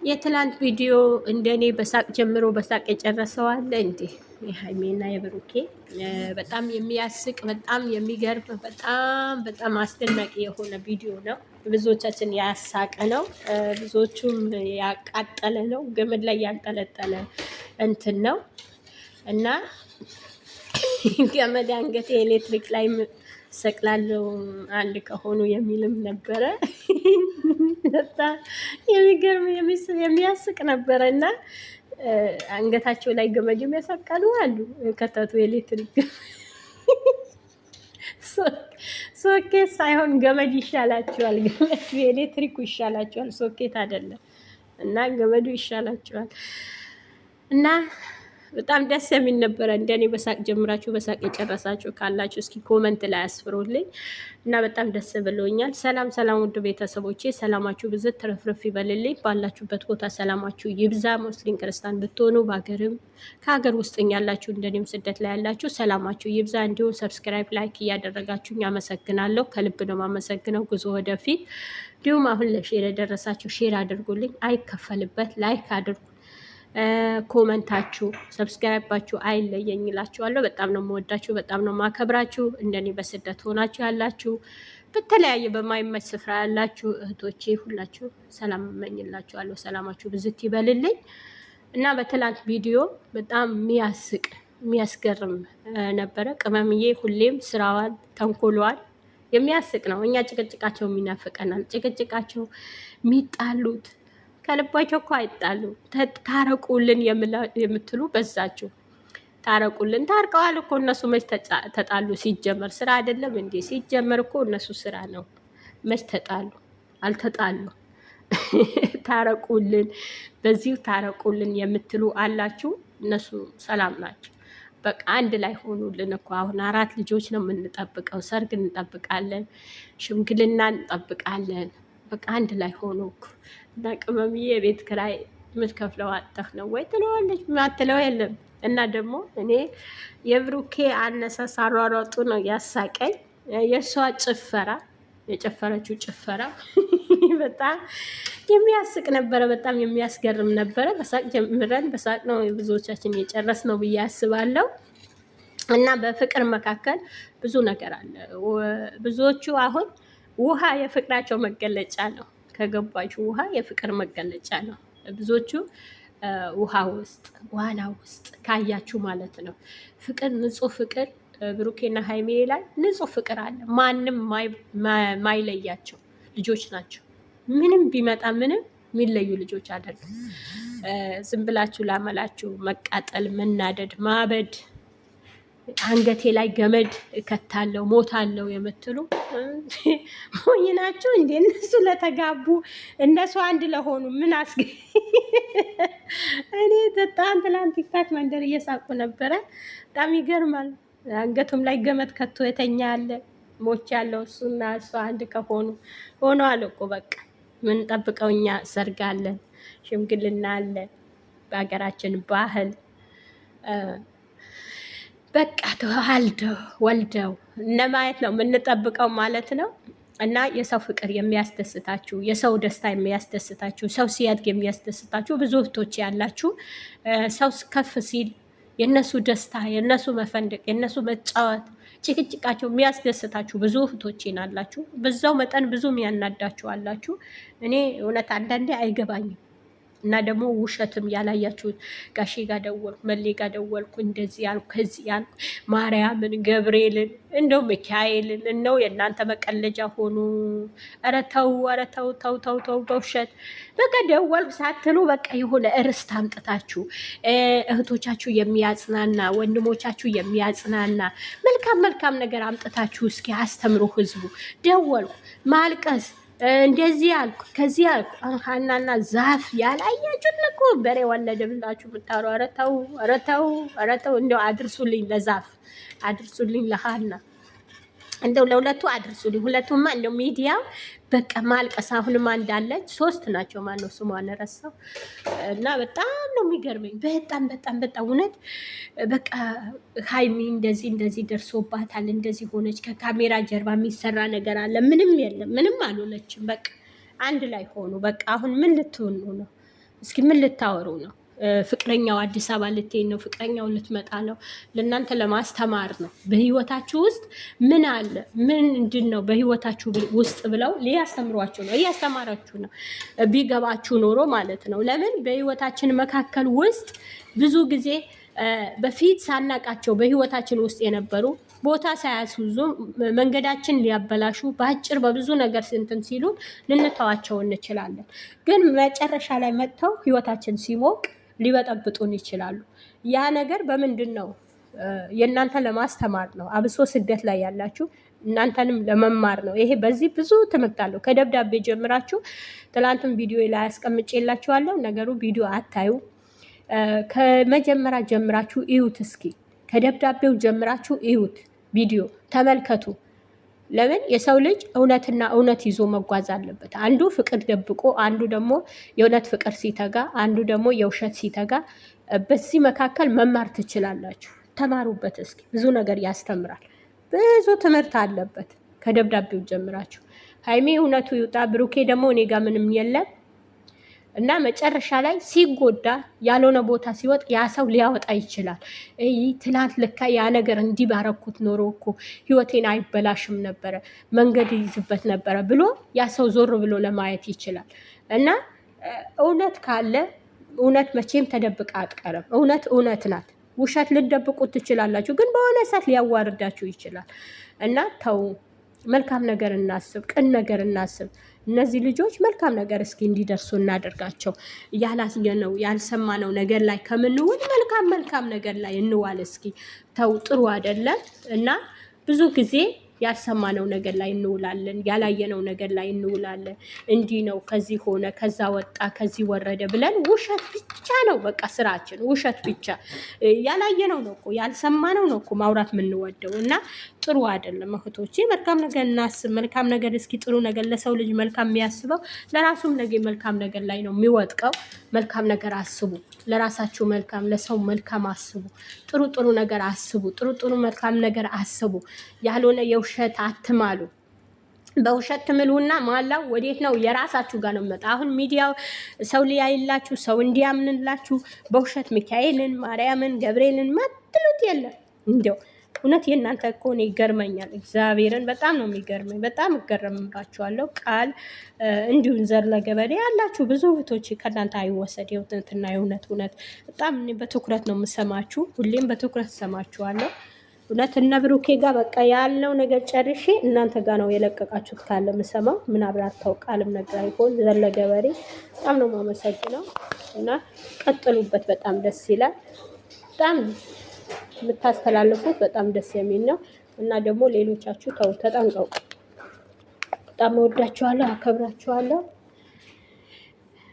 የትላንት ቪዲዮ እንደኔ በሳቅ ጀምሮ በሳቅ የጨረሰው አለ እንዴ? የሃይሜና የብሩኬ በጣም የሚያስቅ በጣም የሚገርም በጣም አስደናቂ የሆነ ቪዲዮ ነው። ብዙዎቻችን ያሳቀ ነው። ብዙዎቹም ያቃጠለ ነው። ገመድ ላይ ያንጠለጠለ እንትን ነው እና ገመድ አንገቴ ኤሌክትሪክ ላይ ሰቅላለው አንድ ከሆኑ የሚልም ነበረ። በጣም የሚገርም የሚያስቅ ነበረ እና አንገታቸው ላይ ገመድ የሚያሰቀሉ አሉ። ከተቱ ኤሌክትሪክ ሶኬት ሳይሆን ገመድ ይሻላቸዋል። ገመድ የኤሌክትሪኩ ይሻላቸዋል፣ ሶኬት አይደለም። እና ገመዱ ይሻላቸዋል እና በጣም ደስ የሚል ነበረ። እንደኔ በሳቅ ጀምራችሁ በሳቅ የጨረሳችሁ ካላችሁ እስኪ ኮመንት ላይ አስፍሩልኝ እና በጣም ደስ ብሎኛል። ሰላም ሰላም፣ ውድ ቤተሰቦቼ ሰላማችሁ ብዝት ትረፍረፍ ይበልልኝ። ባላችሁበት ቦታ ሰላማችሁ ይብዛ። ሙስሊም ክርስቲያን ብትሆኑ በሀገርም ከሀገር ውስጥ ያላችሁ እንደኔም ስደት ላይ ያላችሁ ሰላማችሁ ይብዛ። እንዲሁም ሰብስክራይብ፣ ላይክ እያደረጋችሁ አመሰግናለሁ። ከልብ ነው የማመሰግነው። ጉዞ ወደፊት። እንዲሁም አሁን ለሼር የደረሳችሁ ሼር አድርጉልኝ፣ አይከፈልበት። ላይክ አድርጉ፣ ኮመንታችሁ ሰብስክራይባችሁ አይለየኝ እላችኋለሁ። በጣም ነው የምወዳችሁ፣ በጣም ነው የማከብራችሁ። እንደኔ በስደት ሆናችሁ ያላችሁ፣ በተለያየ በማይመች ስፍራ ያላችሁ እህቶቼ ሁላችሁ ሰላም እመኝላችኋለሁ። ሰላማችሁ ብዝት ይበልልኝ እና በትላንት ቪዲዮ በጣም የሚያስቅ የሚያስገርም ነበረ። ቅመምዬ ሁሌም ስራዋን ተንኮሏል የሚያስቅ ነው። እኛ ጭቅጭቃቸው የሚናፍቀናል። ጭቅጭቃቸው የሚጣሉት ከልባቸው እኮ አይጣሉ። ታረቁልን የምትሉ በዛችሁ። ታረቁልን። ታርቀዋል እኮ እነሱ መች ተጣሉ? ሲጀመር ስራ አይደለም እንዴ? ሲጀመር እኮ እነሱ ስራ ነው። መች ተጣሉ? አልተጣሉ። ታረቁልን፣ በዚሁ ታረቁልን የምትሉ አላችሁ። እነሱ ሰላም ናቸው። በቃ አንድ ላይ ሆኑልን እኮ። አሁን 4 ልጆች ነው የምንጠብቀው። ሰርግ እንጠብቃለን፣ ሽምግልና እንጠብቃለን። በቃ አንድ ላይ ሆኖ እኮ እና ቅመምዬ የቤት ክራይ የምትከፍለው አጥተህ ነው ወይ ትለዋለች። ማትለው የለም። እና ደግሞ እኔ የብሩኬ አነሳስ አሯሯጡ ነው ያሳቀኝ። የእሷ ጭፈራ፣ የጨፈረችው ጭፈራ በጣም የሚያስቅ ነበረ። በጣም የሚያስገርም ነበረ። በሳቅ ጀምረን በሳቅ ነው ብዙዎቻችን የጨረስ ነው ብዬ አስባለሁ። እና በፍቅር መካከል ብዙ ነገር አለ። ብዙዎቹ አሁን ውሃ የፍቅራቸው መገለጫ ነው። ከገባችሁ ውሃ የፍቅር መገለጫ ነው። ብዙዎቹ ውሃ ውስጥ ዋና ውስጥ ካያችሁ ማለት ነው። ፍቅር፣ ንጹህ ፍቅር ብሩኬና ሃይሜ ላይ ንጹህ ፍቅር አለ። ማንም ማይለያቸው ልጆች ናቸው። ምንም ቢመጣ ምንም የሚለዩ ልጆች አይደሉም። ዝም ብላችሁ ላመላችሁ መቃጠል፣ መናደድ፣ ማበድ፣ አንገቴ ላይ ገመድ እከታለሁ ሞታለሁ የምትሉ ሞኝ ናቸው እንዴ? እነሱ ለተጋቡ እነሱ አንድ ለሆኑ ምን አስገ እኔ በጣም ትላንት ቲክታክ መንደር እየሳቁ ነበረ። በጣም ይገርማል። አንገቱም ላይ ገመድ ከቶ የተኛ አለ። ሞች ያለው እሱና እሷ አንድ ከሆኑ ሆነዋል እኮ በቃ። ምን ጠብቀው? እኛ ሰርግ አለን፣ ሽምግልና አለ በሀገራችን ባህል። በቃ ተዋልደው ወልደው እነማየት ነው የምንጠብቀው ማለት ነው። እና የሰው ፍቅር የሚያስደስታችሁ፣ የሰው ደስታ የሚያስደስታችሁ፣ ሰው ሲያድግ የሚያስደስታችሁ ብዙ እህቶች ያላችሁ፣ ሰው ከፍ ሲል የነሱ ደስታ፣ የነሱ መፈንደቅ፣ የነሱ መጫወት፣ ጭቅጭቃቸው የሚያስደስታችሁ ብዙ እህቶች ናላችሁ። በዛው መጠን ብዙ የሚያናዳችሁ አላችሁ። እኔ እውነት አንዳንዴ አይገባኝም። እና ደግሞ ውሸትም ያላያችሁት ጋሼ ጋር ደወልኩ፣ መሌ ጋር ደወልኩ፣ እንደዚህ ያልኩ፣ ከዚህ ያልኩ፣ ማርያምን፣ ገብርኤልን፣ እንደው ሚካኤልን እነው የእናንተ መቀለጃ ሆኑ። ኧረ ተው፣ ኧረ ተው ተው ተው ተው፣ በውሸት በቃ ደወልኩ ሳትሉ በቃ የሆነ እርስት አምጥታችሁ እህቶቻችሁ የሚያጽናና ወንድሞቻችሁ የሚያጽናና መልካም መልካም ነገር አምጥታችሁ እስኪ አስተምሩ ህዝቡ። ደወልኩ ማልቀስ እንደዚህ አልኩ ከዚህ አልኩ። ሀናና ዛፍ ያላያችሁት ለኮ በሬ ወለደ ብላችሁ የምታሩ። ኧረ ተው፣ ኧረ ተው፣ ኧረ ተው። እንደው አድርሱልኝ፣ ለዛፍ አድርሱልኝ፣ ለሀና እንደው ለሁለቱ አድርሱልኝ። ሁለቱማ እንደው ሚዲያው በቃ ማልቀስ። አሁንም አንዳለች 3 ናቸው። ማነው ስሟን ረሳው። እና በጣም ነው የሚገርመኝ። በጣም በጣም በጣም እውነት በቃ ሃይሚ እንደዚህ ደርሶባታል፣ እንደዚህ ሆነች። ከካሜራ ጀርባ የሚሰራ ነገር አለ። ምንም የለም፣ ምንም አልሆነችም። በቃ አንድ ላይ ሆኑ። በቃ አሁን ምን ልትሆኑ ነው? እስኪ ምን ልታወሩ ነው? ፍቅረኛው አዲስ አበባ ልትሄድ ነው፣ ፍቅረኛው ልትመጣ ነው። ለእናንተ ለማስተማር ነው። በህይወታችሁ ውስጥ ምን አለ ምንድን ነው በህይወታችሁ ውስጥ ብለው ሊያስተምሯችሁ ነው። እያስተማራችሁ ነው ቢገባችሁ ኖሮ ማለት ነው። ለምን በህይወታችን መካከል ውስጥ ብዙ ጊዜ በፊት ሳናቃቸው በህይወታችን ውስጥ የነበሩ ቦታ ሳያስይዙ መንገዳችን ሊያበላሹ በአጭር በብዙ ነገር ስንትን ሲሉ ልንተዋቸው እንችላለን። ግን መጨረሻ ላይ መጥተው ህይወታችን ሲሞቅ ሊበጠብጡን ይችላሉ። ያ ነገር በምንድን ነው? የእናንተ ለማስተማር ነው። አብሶ ስደት ላይ ያላችሁ እናንተንም ለመማር ነው። ይሄ በዚህ ብዙ ትምህርት አለው። ከደብዳቤ ጀምራችሁ ትላንትም ቪዲዮ ላይ አስቀምጬላችኋለሁ። ነገሩ ቪዲዮ አታዩ። ከመጀመሪያ ጀምራችሁ እዩት። እስኪ ከደብዳቤው ጀምራችሁ እዩት፣ ቪዲዮ ተመልከቱ። ለምን የሰው ልጅ እውነትና እውነት ይዞ መጓዝ አለበት። አንዱ ፍቅር ደብቆ፣ አንዱ ደግሞ የእውነት ፍቅር ሲተጋ፣ አንዱ ደግሞ የውሸት ሲተጋ፣ በዚህ መካከል መማር ትችላላችሁ። ተማሩበት እስኪ። ብዙ ነገር ያስተምራል። ብዙ ትምህርት አለበት ከደብዳቤው ጀምራችሁ። ሀይሜ እውነቱ ይውጣ፣ ብሩኬ ደግሞ እኔ ጋር ምንም የለም እና መጨረሻ ላይ ሲጎዳ ያልሆነ ቦታ ሲወጥ ያ ሰው ሊያወጣ ይችላል። ትናንት ልካ ያ ነገር እንዲህ ባረኩት ኖሮ እኮ ህይወቴን አይበላሽም ነበረ፣ መንገድ ይይዝበት ነበረ ብሎ ያ ሰው ዞር ብሎ ለማየት ይችላል። እና እውነት ካለ እውነት መቼም ተደብቃ አትቀርም። እውነት እውነት ናት። ውሸት ልደብቁት ትችላላችሁ፣ ግን በሆነ ሰዓት ሊያዋርዳችሁ ይችላል። እና ተው፣ መልካም ነገር እናስብ፣ ቅን ነገር እናስብ። እነዚህ ልጆች መልካም ነገር እስኪ እንዲደርሱ እናደርጋቸው። ያላየነው ያልሰማነው ነገር ላይ ከምንውል መልካም ነገር ላይ እንዋል እስኪ። ተው፣ ጥሩ አይደለም። እና ብዙ ጊዜ ያልሰማነው ነገር ላይ እንውላለን፣ ያላየነው ነገር ላይ እንውላለን። እንዲህ ነው፣ ከዚህ ሆነ፣ ከዛ ወጣ፣ ከዚህ ወረደ ብለን ውሸት ብቻ ነው በቃ ስራችን፣ ውሸት ብቻ። ያላየነው ነው እኮ ያልሰማነው ነው እኮ ማውራት የምንወደው። እና ጥሩ አይደለም እህቶቼ። መልካም ነገር እናስብ። መልካም ነገር እስኪ ጥሩ ነገር። ለሰው ልጅ መልካም የሚያስበው ለራሱም ነገ መልካም ነገር ላይ ነው የሚወጥቀው። መልካም ነገር አስቡ። ለራሳችሁ መልካም፣ ለሰው መልካም አስቡ። ጥሩ ነገር አስቡ። ጥሩ መልካም ነገር አስቡ። ያልሆነ የውሸት አትማሉ። በውሸት ትምሉና ማላው ወዴት ነው? የራሳችሁ ጋር ነው የሚመጣ። አሁን ሚዲያው ሰው ሊያይላችሁ፣ ሰው እንዲያምንላችሁ በውሸት ሚካኤልን፣ ማርያምን፣ ገብርኤልን ማትሉት የለም። እንዲያው እውነት የእናንተ እኮ እኔ ይገርመኛል። እግዚአብሔርን በጣም ነው የሚገርመኝ። በጣም እገረምባችኋለሁ። ቃል እንዲሁም ዘር ለገበሬ ያላችሁ ብዙ እህቶች ከእናንተ አይወሰድ። የእውነትና የእውነት በጣም በትኩረት ነው የምሰማችሁ። ሁሌም በትኩረት ሰማችኋለሁ። እውነት እነ ብሩኬ ጋር በቃ ያለው ነገር ጨርሼ እናንተ ጋር ነው የለቀቃችሁት ካለ የምሰማው። ምን አብራርተው ቃልም ነገር አይሆን። ዘር ለገበሬ በጣም ነው የማመሰግነው እና ቀጥሉበት። በጣም ደስ ይላል። በጣም የምታስተላልፉት በጣም ደስ የሚል ነው። እና ደግሞ ሌሎቻችሁ ተው፣ ተጠንቀቁ። በጣም እወዳችኋለሁ፣ አከብራችኋለሁ።